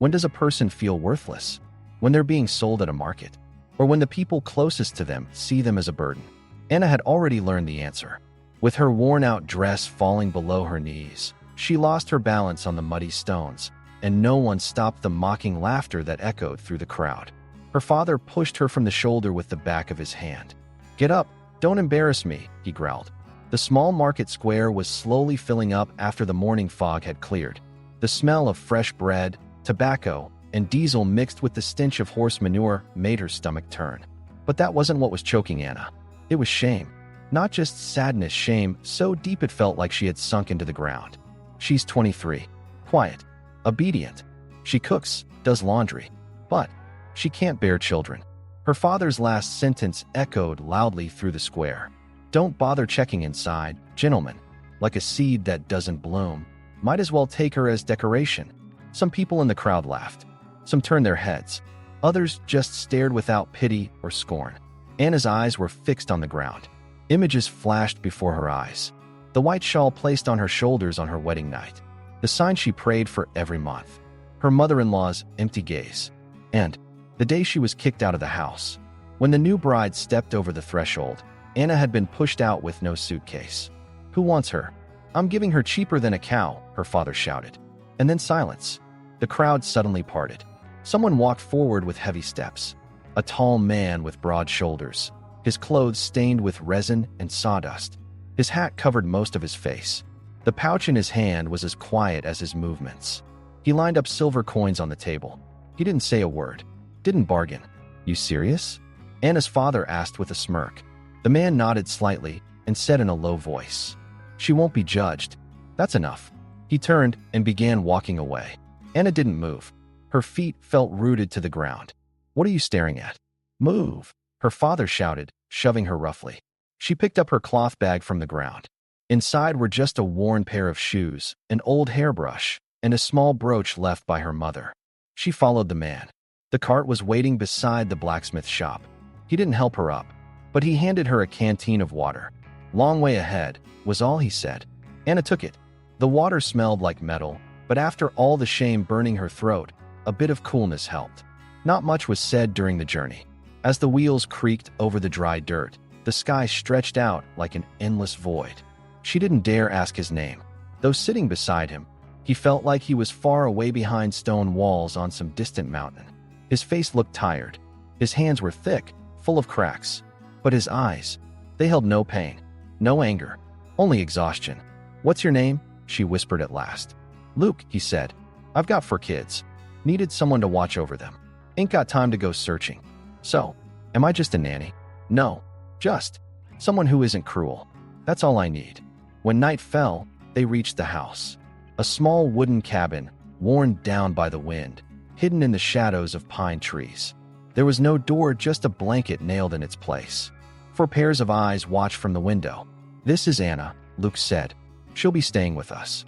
When does a person feel worthless? When they're being sold at a market? Or when the people closest to them see them as a burden? Anna had already learned the answer. With her worn-out dress falling below her knees, she lost her balance on the muddy stones, and no one stopped the mocking laughter that echoed through the crowd. Her father pushed her from the shoulder with the back of his hand. "Get up! Don't embarrass me," he growled. The small market square was slowly filling up after the morning fog had cleared. The smell of fresh bread, tobacco, and diesel mixed with the stench of horse manure made her stomach turn. But that wasn't what was choking Anna. It was shame. Not just sadness, shame so deep it felt like she had sunk into the ground. She's 23. Quiet. Obedient. She cooks, does laundry. But she can't bear children. Her father's last sentence echoed loudly through the square. "Don't bother checking inside, gentlemen." Like a seed that doesn't bloom. Might as well take her as decoration. Some people in the crowd laughed. Some turned their heads. Others just stared without pity or scorn. Anna's eyes were fixed on the ground. Images flashed before her eyes. The white shawl placed on her shoulders on her wedding night. The sign she prayed for every month. Her mother-in-law's empty gaze. And the day she was kicked out of the house. When the new bride stepped over the threshold, Anna had been pushed out with no suitcase. "Who wants her?" "I'm giving her cheaper than a cow," her father shouted. And then silence. The crowd suddenly parted. Someone walked forward with heavy steps. A tall man with broad shoulders, his clothes stained with resin and sawdust. His hat covered most of his face. The pouch in his hand was as quiet as his movements. He lined up silver coins on the table. He didn't say a word. Didn't bargain. "You serious?" Anna's father asked with a smirk. The man nodded slightly and said in a low voice, "She won't be judged. That's enough." He turned and began walking away. Anna didn't move. Her feet felt rooted to the ground. "What are you staring at?" "Move," her father shouted, shoving her roughly. She picked up her cloth bag from the ground. Inside were just a worn pair of shoes, an old hairbrush, and a small brooch left by her mother. She followed the man. The cart was waiting beside the blacksmith shop. He didn't help her up, but he handed her a canteen of water. "Long way ahead," was all he said. Anna took it. The water smelled like metal, but after all the shame burning her throat, a bit of coolness helped. Not much was said during the journey. As the wheels creaked over the dry dirt, the sky stretched out like an endless void. She didn't dare ask his name. Though sitting beside him, he felt like he was far away behind stone walls on some distant mountain. His face looked tired. His hands were thick, full of cracks. But his eyes, they held no pain, no anger, only exhaustion. "What's your name?" she whispered at last. "Luke," he said. "I've got 4 kids. Needed someone to watch over them. Ain't got time to go searching. So, am I just a nanny?" "No, just someone who isn't cruel. That's all I need." When night fell, they reached the house. A small wooden cabin, worn down by the wind, hidden in the shadows of pine trees. There was no door, just a blanket nailed in its place. 4 pairs of eyes watched from the window. "This is Anna," Luke said. "She'll be staying with us."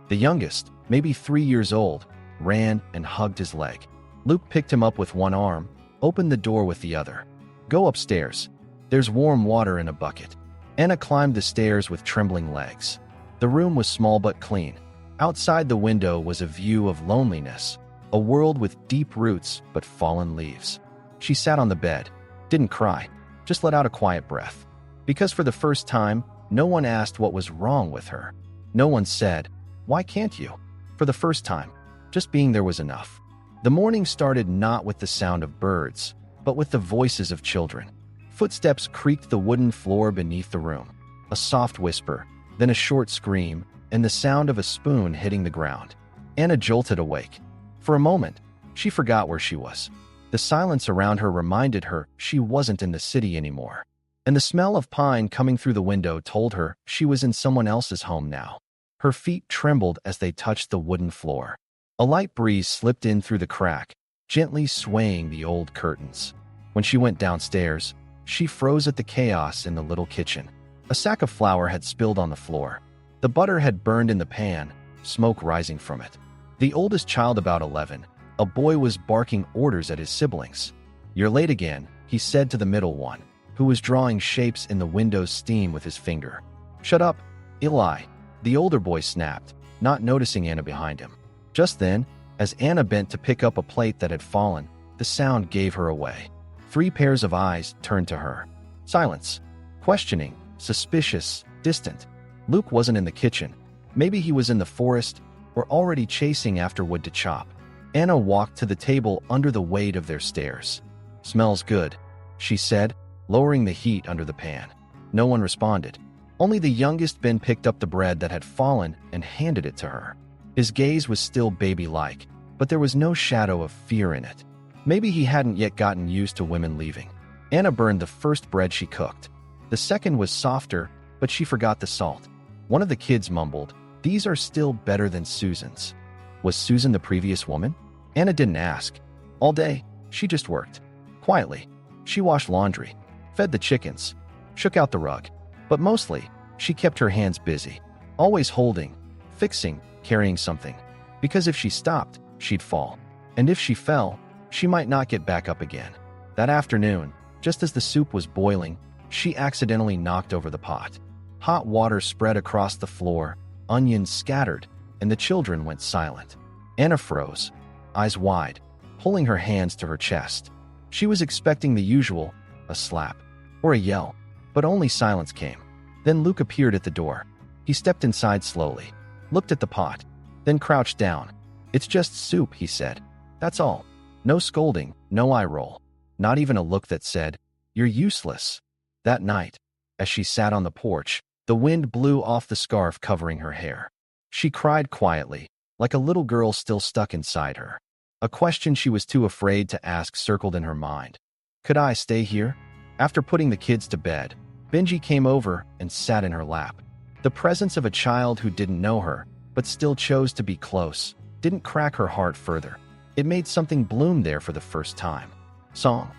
The youngest, maybe 3 years old, ran and hugged his leg. Luke picked him up with one arm, opened the door with the other. "Go upstairs. There's warm water in a bucket." Anna climbed the stairs with trembling legs. The room was small but clean. Outside the window was a view of loneliness, a world with deep roots but fallen leaves. She sat on the bed, didn't cry, just let out a quiet breath. Because for the first time, no one asked what was wrong with her. No one said, "Why can't you?" For the first time, just being there was enough. The morning started not with the sound of birds, but with the voices of children. Footsteps creaked the wooden floor beneath the room. A soft whisper, then a short scream, and the sound of a spoon hitting the ground. Anna jolted awake. For a moment, she forgot where she was. The silence around her reminded her she wasn't in the city anymore. And the smell of pine coming through the window told her she was in someone else's home now. Her feet trembled as they touched the wooden floor. A light breeze slipped in through the crack, gently swaying the old curtains. When she went downstairs, she froze at the chaos in the little kitchen. A sack of flour had spilled on the floor. The butter had burned in the pan, smoke rising from it. The oldest child, about 11, a boy, was barking orders at his siblings. "You're late again," he said to the middle one, who was drawing shapes in the window's steam with his finger. "Shut up, Eli," the older boy snapped, not noticing Anna behind him. Just then, As Anna bent to pick up a plate that had fallen, the sound gave her away. 3 pairs of eyes turned to her. Silence. Questioning, suspicious, distant. Luke wasn't in the kitchen. Maybe he was in the forest or already chasing after wood to chop. Anna walked to the table under the weight of their stares. "Smells good," she said, lowering the heat under the pan. No one responded. Only the youngest Ben picked up the bread that had fallen and handed it to her. His gaze was still baby-like, but there was no shadow of fear in it. Maybe he hadn't yet gotten used to women leaving. Anna burned the first bread she cooked. The second was softer, but she forgot the salt. One of the kids mumbled, "These are still better than Susan's." Was Susan the previous woman? Anna didn't ask. All day, she just worked. Quietly, she washed laundry, fed the chickens, shook out the rug. But mostly, she kept her hands busy, always holding, fixing, carrying something. Because if she stopped, she'd fall. And if she fell, she might not get back up again. That afternoon, just as the soup was boiling, she accidentally knocked over the pot. Hot water spread across the floor, onions scattered, and the children went silent. Anna froze, eyes wide, pulling her hands to her chest. She was expecting the usual, a slap, or a yell, but only silence came. Then Luke appeared at the door. He stepped inside slowly, looked at the pot, then crouched down. "It's just soup," he said. "That's all. No scolding, no eye roll. Not even a look that said, 'You're useless.'" That night, as she sat on the porch, the wind blew off the scarf covering her hair. She cried quietly, like a little girl still stuck inside her. A question she was too afraid to ask circled in her mind. "Could I stay here?" After putting the kids to bed, Benji came over and sat in her lap. The presence of a child who didn't know her, but still chose to be close, didn't crack her heart further. It made something bloom there for the first time. "Song?"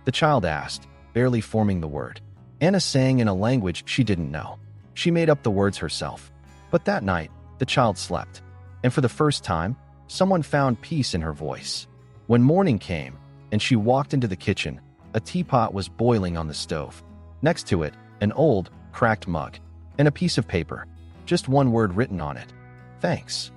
the child asked, barely forming the word. Anna sang in a language she didn't know. She made up the words herself. But that night, the child slept. And for the first time, someone found peace in her voice. When morning came, and she walked into the kitchen, a teapot was boiling on the stove. Next to it, an old, cracked mug, and a piece of paper. Just one word written on it. "Thanks."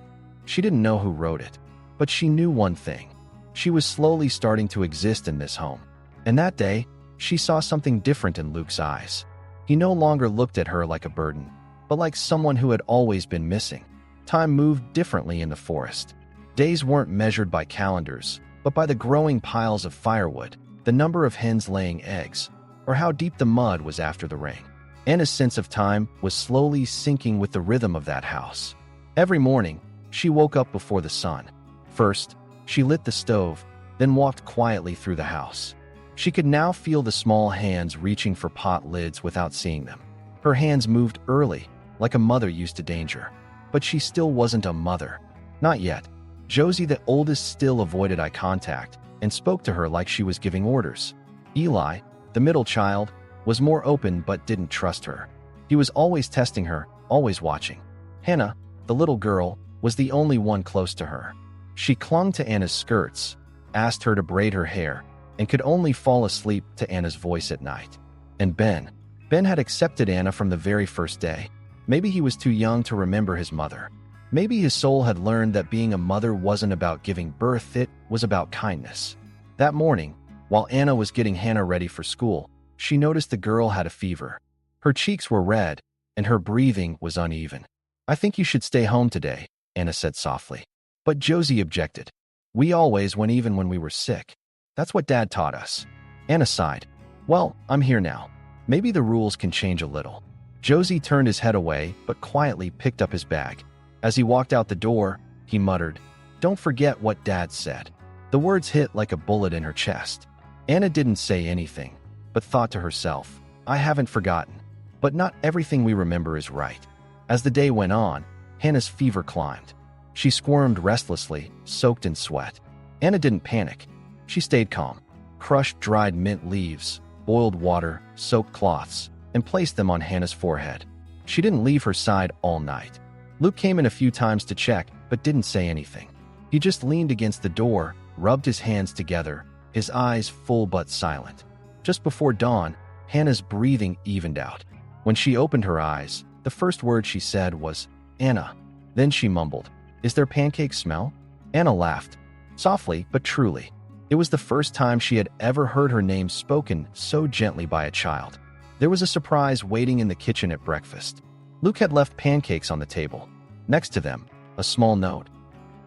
She didn't know who wrote it, but she knew one thing. She was slowly starting to exist in this home. And that day, she saw something different in Luke's eyes. He no longer looked at her like a burden, but like someone who had always been missing. Time moved differently in the forest. Days weren't measured by calendars, but by the growing piles of firewood, the number of hens laying eggs, or how deep the mud was after the rain. Anna's sense of time was slowly syncing with the rhythm of that house. Every morning, she woke up before the sun. First, she lit the stove, then walked quietly through the house. She could now feel the small hands reaching for pot lids without seeing them. Her hands moved early, like a mother used to danger. But she still wasn't a mother. Not yet. Josie, the oldest, still avoided eye contact and spoke to her like she was giving orders. Eli, the middle child, was more open but didn't trust her. He was always testing her, always watching. Hannah, the little girl, was the only one close to her. She clung to Anna's skirts, asked her to braid her hair, and could only fall asleep to Anna's voice at night. And Ben had accepted Anna from the very first day. Maybe he was too young to remember his mother. Maybe his soul had learned that being a mother wasn't about giving birth, it was about kindness. That morning, while Anna was getting Hannah ready for school, she noticed the girl had a fever. Her cheeks were red, and her breathing was uneven. "I think you should stay home today," Anna said softly. But Josie objected. "We always went even when we were sick. That's what Dad taught us." Anna sighed. "Well, I'm here now. Maybe the rules can change a little." Josie turned his head away, but quietly picked up his bag. As he walked out the door, he muttered, "Don't forget what Dad said." The words hit like a bullet in her chest. Anna didn't say anything, but thought to herself, "I haven't forgotten. But not everything we remember is right." As the day went on, Hannah's fever climbed. She squirmed restlessly, soaked in sweat. Anna didn't panic. She stayed calm, crushed dried mint leaves, boiled water, soaked cloths, and placed them on Hannah's forehead. She didn't leave her side all night. Luke came in a few times to check, but didn't say anything. He just leaned against the door, rubbed his hands together, his eyes full but silent. Just before dawn, Hannah's breathing evened out. When she opened her eyes, the first word she said was, "Anna." Then she mumbled, "Is there pancake smell?" Anna laughed, softly but truly. It was the first time she had ever heard her name spoken so gently by a child. There was a surprise waiting in the kitchen at breakfast. Luke had left pancakes on the table. Next to them, a small note.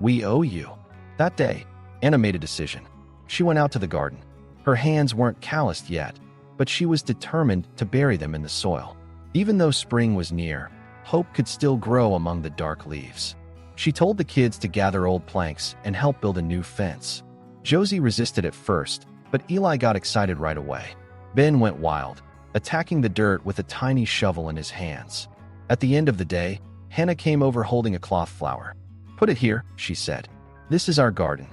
"We owe you." That day, Anna made a decision. She went out to the garden. Her hands weren't calloused yet, but she was determined to bury them in the soil. Even though spring was near, hope could still grow among the dark leaves. She told the kids to gather old planks and help build a new fence. Josie resisted at first, but Eli got excited right away. Ben went wild, attacking the dirt with a tiny shovel in his hands. At the end of the day, Hannah came over holding a cloth flower. "Put it here," she said. "This is our garden."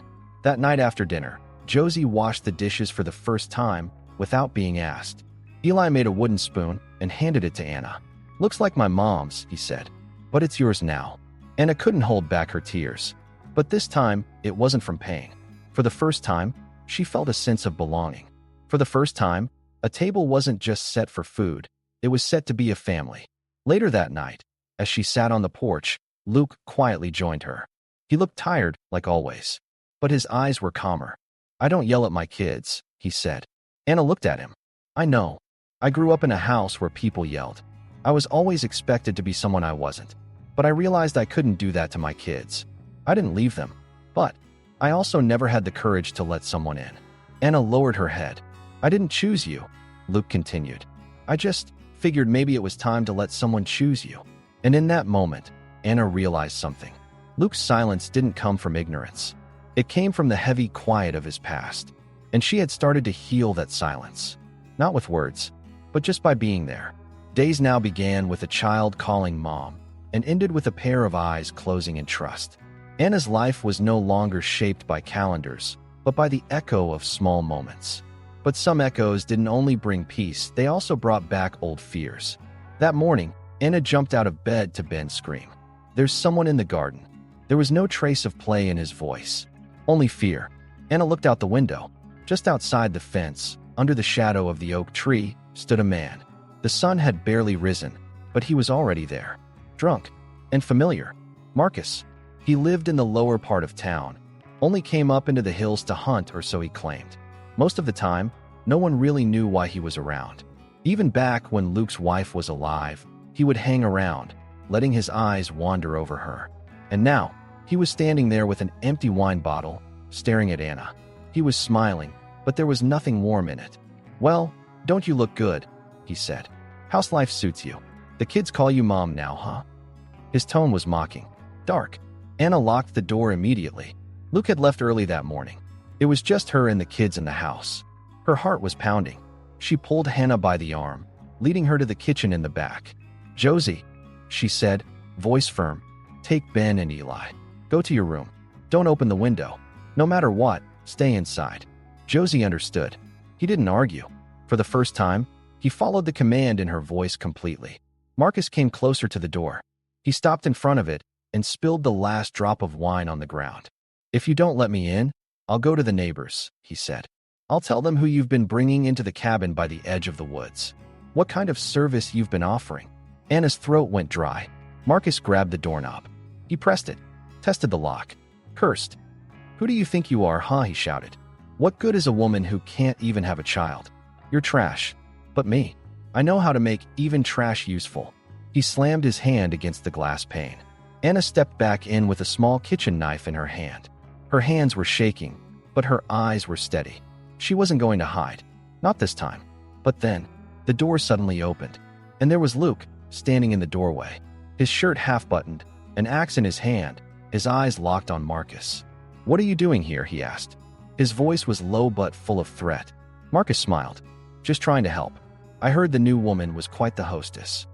That night after dinner, Josie washed the dishes for the first time without being asked. Eli made a wooden spoon and handed it to Anna. "Looks like my mom's," he said, "but it's yours now." Anna couldn't hold back her tears. But this time, it wasn't from pain. For the first time, she felt a sense of belonging. For the first time, a table wasn't just set for food, it was set to be a family. Later that night, as she sat on the porch, Luke quietly joined her. He looked tired, like always, but his eyes were calmer. "I don't yell at my kids," he said. Anna looked at him. "I know. I grew up in a house where people yelled. I was always expected to be someone I wasn't. But I realized I couldn't do that to my kids. I didn't leave them. But I also never had the courage to let someone in." Anna lowered her head. "I didn't choose you," Luke continued. "I just figured maybe it was time to let someone choose you." And in that moment, Anna realized something. Luke's silence didn't come from ignorance. It came from the heavy quiet of his past. And she had started to heal that silence. Not with words, but just by being there. Days now began with a child calling mom, and ended with a pair of eyes closing in trust. Anna's life was no longer shaped by calendars, but by the echo of small moments. But some echoes didn't only bring peace, they also brought back old fears. That morning, Anna jumped out of bed to Ben's scream. "There's someone in the garden." There was no trace of play in his voice, only fear. Anna looked out the window. Just outside the fence, under the shadow of the oak tree, stood a man. The sun had barely risen, but he was already there. Drunk and familiar. Marcus. He lived in the lower part of town, only came up into the hills to hunt, or so he claimed. Most of the time, no one really knew why he was around. Even back when Luke's wife was alive, he would hang around, letting his eyes wander over her. And now, he was standing there with an empty wine bottle, staring at Anna. He was smiling, but there was nothing warm in it. "Well, don't you look good?" he said. "House life suits you. The kids call you mom now, huh?" His tone was mocking. Dark. Anna locked the door immediately. Luke had left early that morning. It was just her and the kids in the house. Her heart was pounding. She pulled Hannah by the arm, leading her to the kitchen in the back. "Josie," she said, voice firm, "take Ben and Eli. Go to your room. Don't open the window. No matter what, stay inside." Josie understood. He didn't argue. For the first time, he followed the command in her voice completely. Marcus came closer to the door. He stopped in front of it and spilled the last drop of wine on the ground. "If you don't let me in, I'll go to the neighbors," he said. "I'll tell them who you've been bringing into the cabin by the edge of the woods. What kind of service you've been offering." Anna's throat went dry. Marcus grabbed the doorknob. He pressed it, tested the lock, cursed. "Who do you think you are, huh?" he shouted. "What good is a woman who can't even have a child? You're trash. But me, I know how to make even trash useful." He slammed his hand against the glass pane. Anna stepped back in with a small kitchen knife in her hand. Her hands were shaking, but her eyes were steady. She wasn't going to hide. Not this time. But then, the door suddenly opened, and there was Luke, standing in the doorway. His shirt half-buttoned, an axe in his hand, his eyes locked on Marcus. "What are you doing here?" he asked. His voice was low but full of threat. Marcus smiled. "Just trying to help. I heard the new woman was quite the hostess."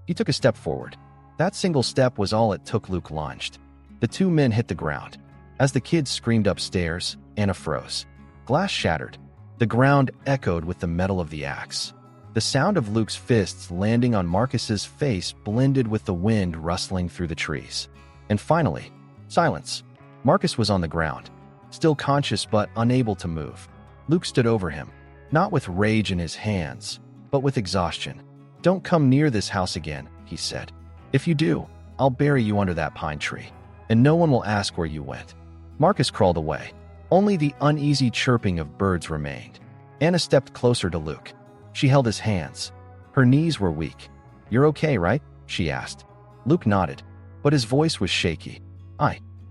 He took a step forward. That single step was all it took. Luke lunged. The two men hit the ground. As the kids screamed upstairs, Anna froze. Glass shattered. The ground echoed with the metal of the axe. The sound of Luke's fists landing on Marcus's face blended with the wind rustling through the trees. And finally, silence. Marcus was on the ground, still conscious but unable to move. Luke stood over him, not with rage in his hands, but with exhaustion. "Don't come near this house again," he said. "If you do, I'll bury you under that pine tree, and no one will ask where you went." Marcus crawled away. Only the uneasy chirping of birds remained. Anna stepped closer to Luke. She held his hands. Her knees were weak. "You're okay, right?" she asked. Luke nodded, but his voice was shaky.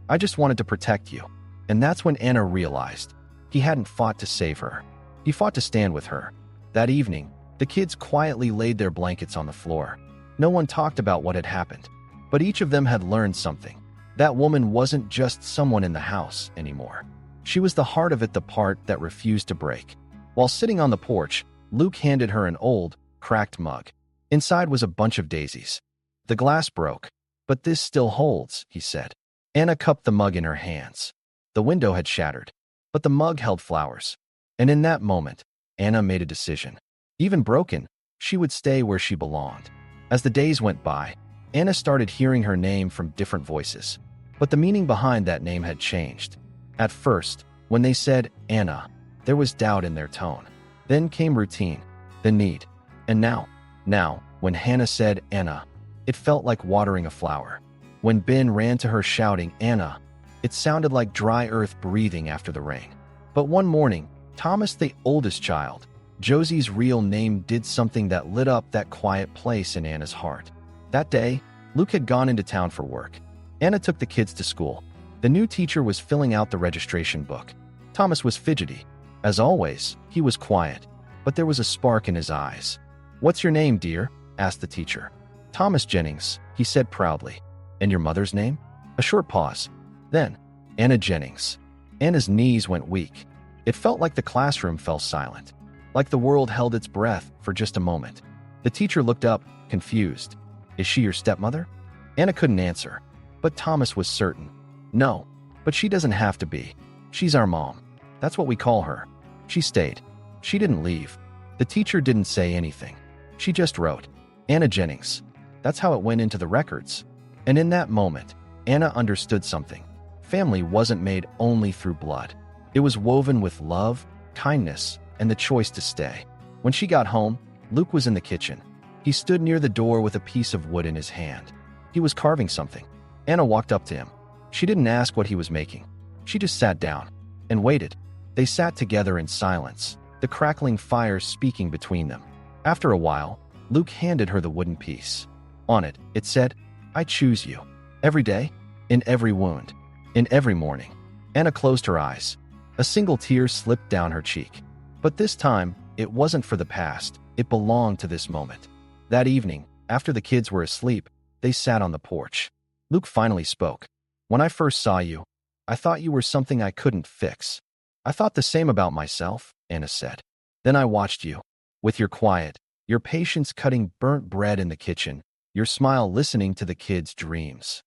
I just wanted to protect you." And that's when Anna realized he hadn't fought to save her. He fought to stand with her. That evening, the kids quietly laid their blankets on the floor. No one talked about what had happened, but each of them had learned something. That woman wasn't just someone in the house anymore. She was the heart of it, the part that refused to break. While sitting on the porch, Luke handed her an old, cracked mug. Inside was a bunch of daisies. "The glass broke, but this still holds," he said. Anna cupped the mug in her hands. The window had shattered, but the mug held flowers. And in that moment, Anna made a decision. Even broken, she would stay where she belonged. As the days went by, Anna started hearing her name from different voices. But the meaning behind that name had changed. At first, when they said Anna, there was doubt in their tone. Then came routine, the need. And now, when Hannah said Anna, it felt like watering a flower. When Ben ran to her shouting Anna, it sounded like dry earth breathing after the rain. But one morning, Thomas, the oldest child, Josie's real name, did something that lit up that quiet place in Anna's heart. That day, Luke had gone into town for work. Anna took the kids to school. The new teacher was filling out the registration book. Thomas was fidgety. As always, he was quiet, but there was a spark in his eyes. "What's your name, dear?" asked the teacher. "Thomas Jennings," he said proudly. "And your mother's name?" A short pause. Then, "Anna Jennings." Anna's knees went weak. It felt like the classroom fell silent, like the world held its breath for just a moment. The teacher looked up, confused. "Is she your stepmother?" Anna couldn't answer, but Thomas was certain. "No, but she doesn't have to be. She's our mom. That's what we call her." She stayed. She didn't leave. The teacher didn't say anything. She just wrote, "Anna Jennings." That's how it went into the records. And in that moment, Anna understood something. Family wasn't made only through blood. It was woven with love, kindness, and the choice to stay. When she got home, Luke was in the kitchen. He stood near the door with a piece of wood in his hand. He was carving something. Anna walked up to him. She didn't ask what he was making. She just sat down and waited. They sat together in silence, the crackling fire speaking between them. After a while, Luke handed her the wooden piece. On it, it said, "I choose you. Every day, in every wound, in every morning." Anna closed her eyes. A single tear slipped down her cheek. But this time, it wasn't for the past. It belonged to this moment. That evening, after the kids were asleep, they sat on the porch. Luke finally spoke. "When I first saw you, I thought you were something I couldn't fix. I thought the same about myself," Anna said. "Then I watched you, with your quiet, your patience cutting burnt bread in the kitchen, your smile listening to the kids' dreams."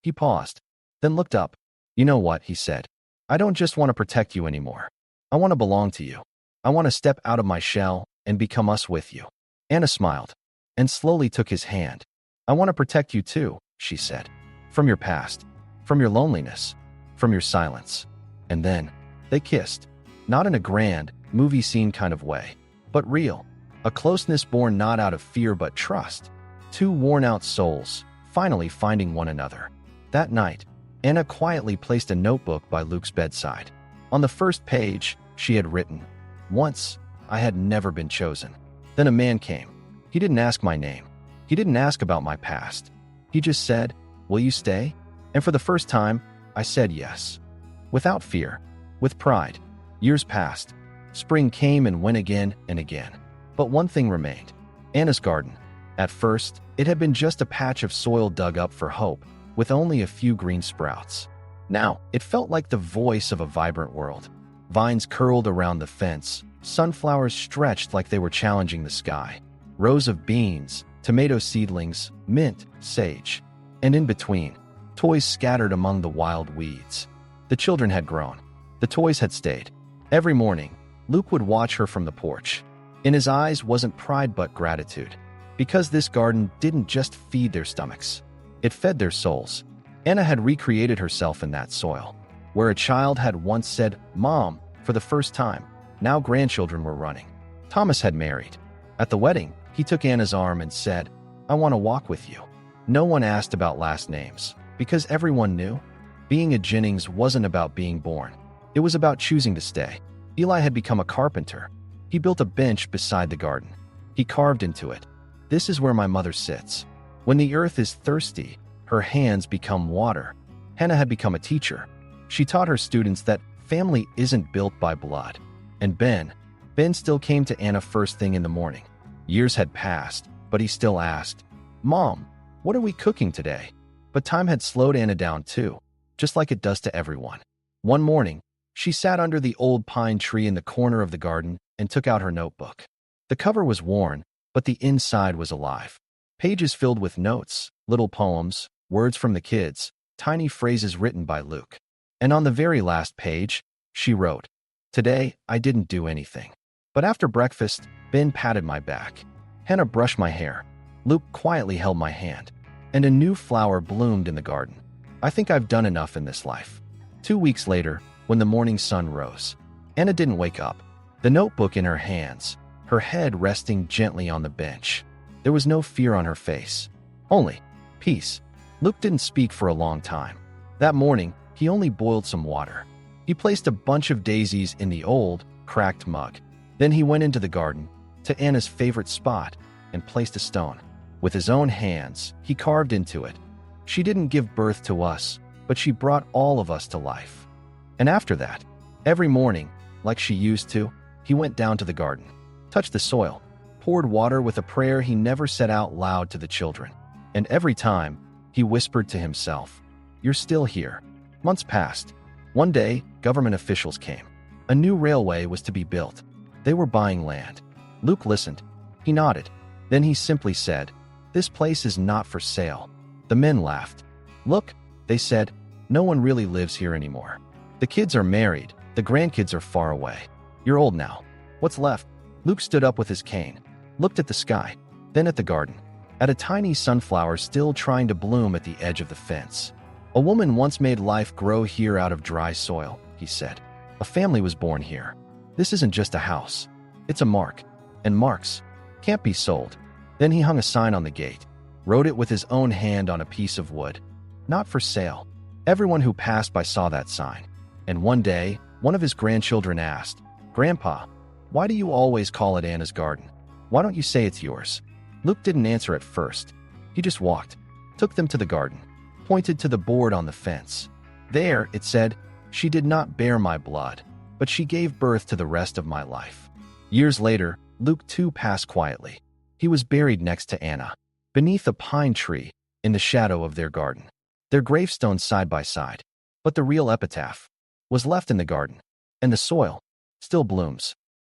He paused, then looked up. "You know what?" he said. "I don't just want to protect you anymore. I want to belong to you. I want to step out of my shell and become us with you." Anna smiled and slowly took his hand. "I want to protect you too," she said. "From your past, from your loneliness, from your silence." And then they kissed, not in a grand, movie scene kind of way, but real. A closeness born not out of fear but trust. Two worn-out souls, finally finding one another. That night, Anna quietly placed a notebook by Luke's bedside. On the first page, she had written, "Once, I had never been chosen. Then a man came. He didn't ask my name. He didn't ask about my past. He just said, 'Will you stay?' And for the first time, I said yes. Without fear, with pride. Years passed. Spring came and went again and again. But one thing remained. Anna's garden. At first, it had been just a patch of soil dug up for hope, with only a few green sprouts. Now, it felt like the voice of a vibrant world. Vines curled around the fence, sunflowers stretched like they were challenging the sky, rows of beans, tomato seedlings, mint, sage. And in between, toys scattered among the wild weeds. The children had grown. The toys had stayed. Every morning, Luke would watch her from the porch. In his eyes wasn't pride but gratitude. Because this garden didn't just feed their stomachs. It fed their souls. Anna had recreated herself in that soil. Where a child had once said, "Mom," for the first time, now grandchildren were running. Thomas had married. At the wedding, he took Anna's arm and said, "I want to walk with you." No one asked about last names, because everyone knew. Being a Jennings wasn't about being born. It was about choosing to stay. Eli had become a carpenter. He built a bench beside the garden. He carved into it. This is where my mother sits. When the earth is thirsty, her hands become water. Hannah had become a teacher. She taught her students that family isn't built by blood. And Ben still came to Anna first thing in the morning. Years had passed, but he still asked, "Mom, what are we cooking today?" But time had slowed Anna down too, just like it does to everyone. One morning, she sat under the old pine tree in the corner of the garden and took out her notebook. The cover was worn, but the inside was alive. Pages filled with notes, little poems, words from the kids, tiny phrases written by Luke. And on the very last page, she wrote, "Today, I didn't do anything. But after breakfast, Ben patted my back. Hannah brushed my hair. Luke quietly held my hand. And a new flower bloomed in the garden. I think I've done enough in this life." 2 weeks later, when the morning sun rose, Anna didn't wake up. The notebook in her hands, her head resting gently on the bench. There was no fear on her face. Only peace. Luke didn't speak for a long time. That morning, he only boiled some water. He placed a bunch of daisies in the old, cracked mug. Then he went into the garden, to Anna's favorite spot, and placed a stone. With his own hands, he carved into it. She didn't give birth to us, but she brought all of us to life. And after that, every morning, like she used to, he went down to the garden, touched the soil, poured water with a prayer he never said out loud to the children. And every time, he whispered to himself, "You're still here." Months passed. One day, government officials came. A new railway was to be built. They were buying land. Luke listened. He nodded. Then he simply said, "This place is not for sale." The men laughed. "Look," they said, "no one really lives here anymore. The kids are married. The grandkids are far away. You're old now. What's left?" Luke stood up with his cane, looked at the sky, then at the garden, at a tiny sunflower still trying to bloom at the edge of the fence. "A woman once made life grow here out of dry soil," he said. "A family was born here. This isn't just a house. It's a mark. And marks can't be sold." Then he hung a sign on the gate, wrote it with his own hand on a piece of wood. "Not for sale." Everyone who passed by saw that sign. And one day, one of his grandchildren asked, "Grandpa, why do you always call it Anna's garden? Why don't you say it's yours?" Luke didn't answer at first. He just walked, took them to the garden, pointed to the board on the fence. There, it said, "She did not bear my blood, but she gave birth to the rest of my life." Years later, Luke too passed quietly. He was buried next to Anna, beneath a pine tree, in the shadow of their garden. Their gravestones side by side. But the real epitaph was left in the garden, and the soil still blooms.